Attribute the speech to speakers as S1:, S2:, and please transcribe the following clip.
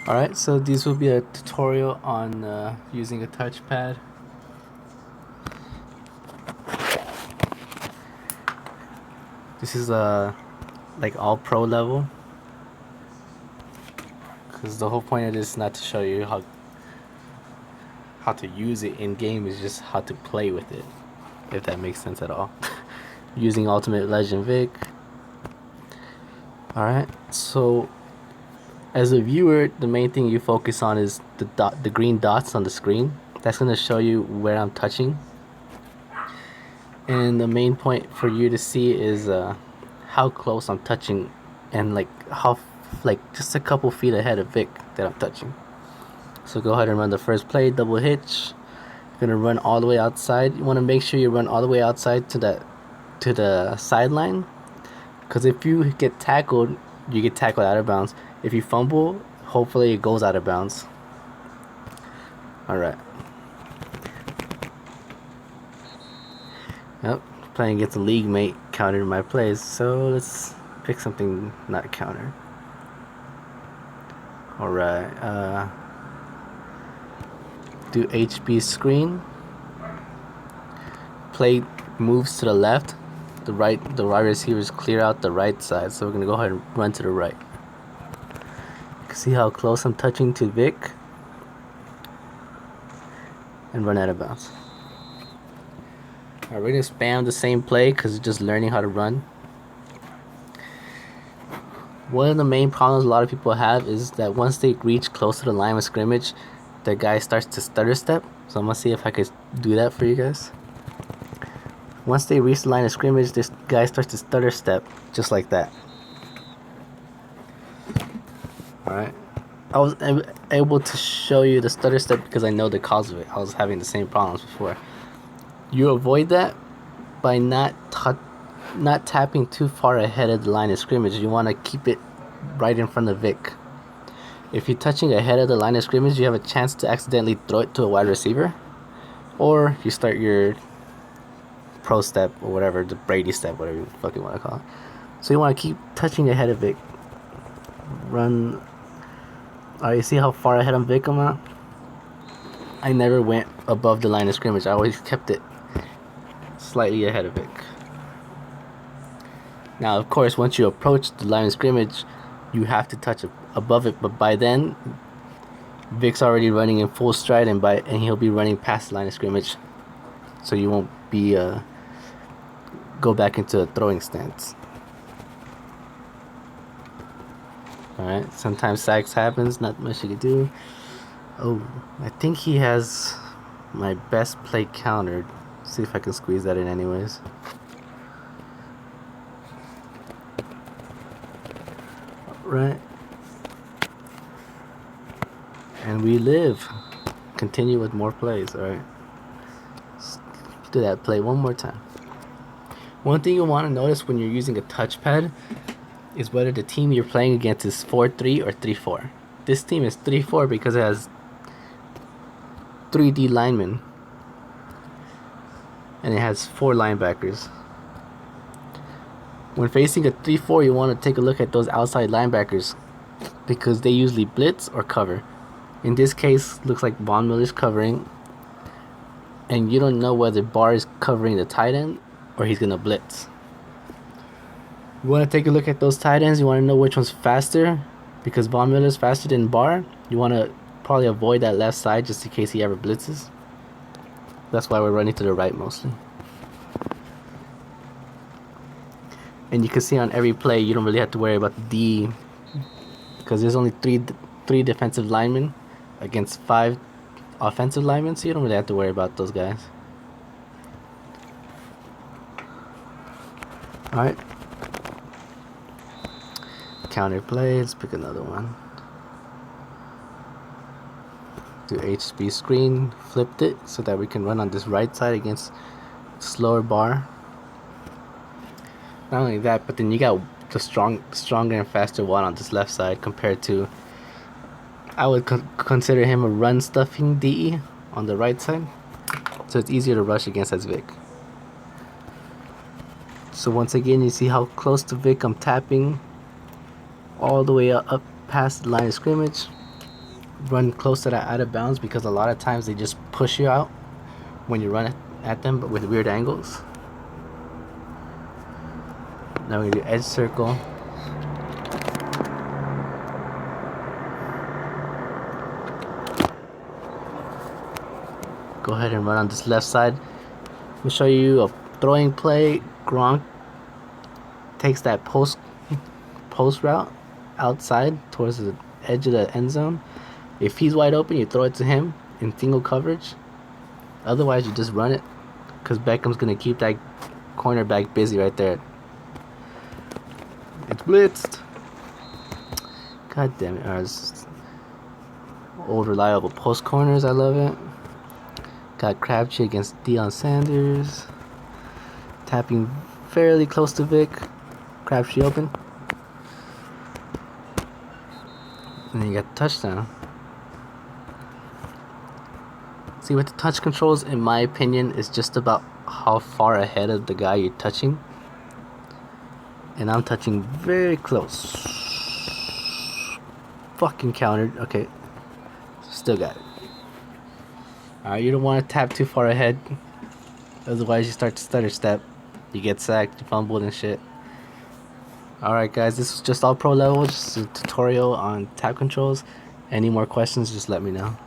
S1: Alright, so this will be a tutorial on using a touchpad. This is like all pro level, because the whole point of this is not to show you how to use it in game, is just how to play with it, if that makes sense at all. Using Ultimate Legend Vick. Alright, so as a viewer, the main thing you focus on is the green dots on the screen. That's going to show you where I'm touching. And the main point for you to see is how close I'm touching, and like just a couple feet ahead of Vick that I'm touching. So go ahead and run the first play, double hitch. You're gonna run all the way outside. You want to make sure you run all the way outside to the sideline, because if you get tackled, you get tackled out of bounds. If you fumble, hopefully it goes out of bounds. Alright. Yep, playing against a league mate countered my plays, so let's pick something not counter. Alright, do HB screen. Play moves to the left. The right receivers clear out the right side, so we're gonna go ahead and run to the right. You can see how close I'm touching to Vick, and run out of bounds. Alright, we're gonna spam the same play because it's just learning how to run. One of the main problems a lot of people have is that once they reach close to the line of scrimmage, the guy starts to stutter step. So I'm gonna see if I could do that for you guys. Once they reach the line of scrimmage, this guy starts to stutter step, just like that. Alright. I was able to show you the stutter step because I know the cause of it. I was having the same problems before. You avoid that by not tapping too far ahead of the line of scrimmage. You want to keep it right in front of Vick. If you're touching ahead of the line of scrimmage, you have a chance to accidentally throw it to a wide receiver, or you start your pro step or whatever, the Brady step, whatever you fucking want to call it. So you want to keep touching ahead of Vick. Run. Alright, you see how far ahead I'm Vick I'm at? I never went above the line of scrimmage. I always kept it slightly ahead of Vick. Now, of course, once you approach the line of scrimmage, you have to touch above it. But by then, Vick's already running in full stride, and he'll be running past the line of scrimmage, so you won't be go back into a throwing stance. All right. Sometimes sacks happens. Not much you can do. Oh, I think he has my best play countered. See if I can squeeze that in anyways. Right. And we live. Continue with more plays. Alright. Let's do that play one more time. One thing you'll want to notice when you're using a touchpad is whether the team you're playing against is 4-3 or 3-4. This team is 3-4 because it has 3D linemen, and it has 4 linebackers. When facing a 3-4, you want to take a look at those outside linebackers, because they usually blitz or cover. In this case, looks like Von Miller's covering, and you don't know whether Barr is covering the tight end or he's gonna blitz. You want to take a look at those tight ends. You want to know which one's faster, because Von Miller's faster than Barr. You want to probably avoid that left side just in case he ever blitzes. That's why we're running to the right mostly. And you can see on every play, you don't really have to worry about the D, because there's only three defensive linemen against 5 offensive linemen, so you don't really have to worry about those guys. Alright. Counter play, let's pick another one. Do HB screen, flipped it so that we can run on this right side against slower Barr. Not only that, but then you got the stronger and faster one on this left side compared to, I would consider him a run stuffing DE on the right side, so it's easier to rush against as Vick. So once again, you see how close to Vick I'm tapping all the way up past the line of scrimmage, run close to that out of bounds, because a lot of times they just push you out when you run at them, but with weird angles. Now we're gonna do edge circle. Go ahead and run on this left side. I'm gonna show you a throwing play. Gronk takes that post route outside towards the edge of the end zone. If he's wide open, you throw it to him in single coverage. Otherwise, you just run it, because Beckham's gonna keep that cornerback busy right there. It's blitzed. God damn it. This old reliable post corners. I love it. Got Crabtree against Deion Sanders. Tapping fairly close to Vick. Crabtree open. And then you got the touchdown. See, with the touch controls, in my opinion, is just about how far ahead of the guy you're touching. And I'm touching very close. Fucking countered. Okay. Still got it. Alright, you don't want to tap too far ahead. Otherwise, you start to stutter step. You get sacked, you fumbled and shit. Alright, guys, this is just all pro level. Just a tutorial on tap controls. Any more questions, just let me know.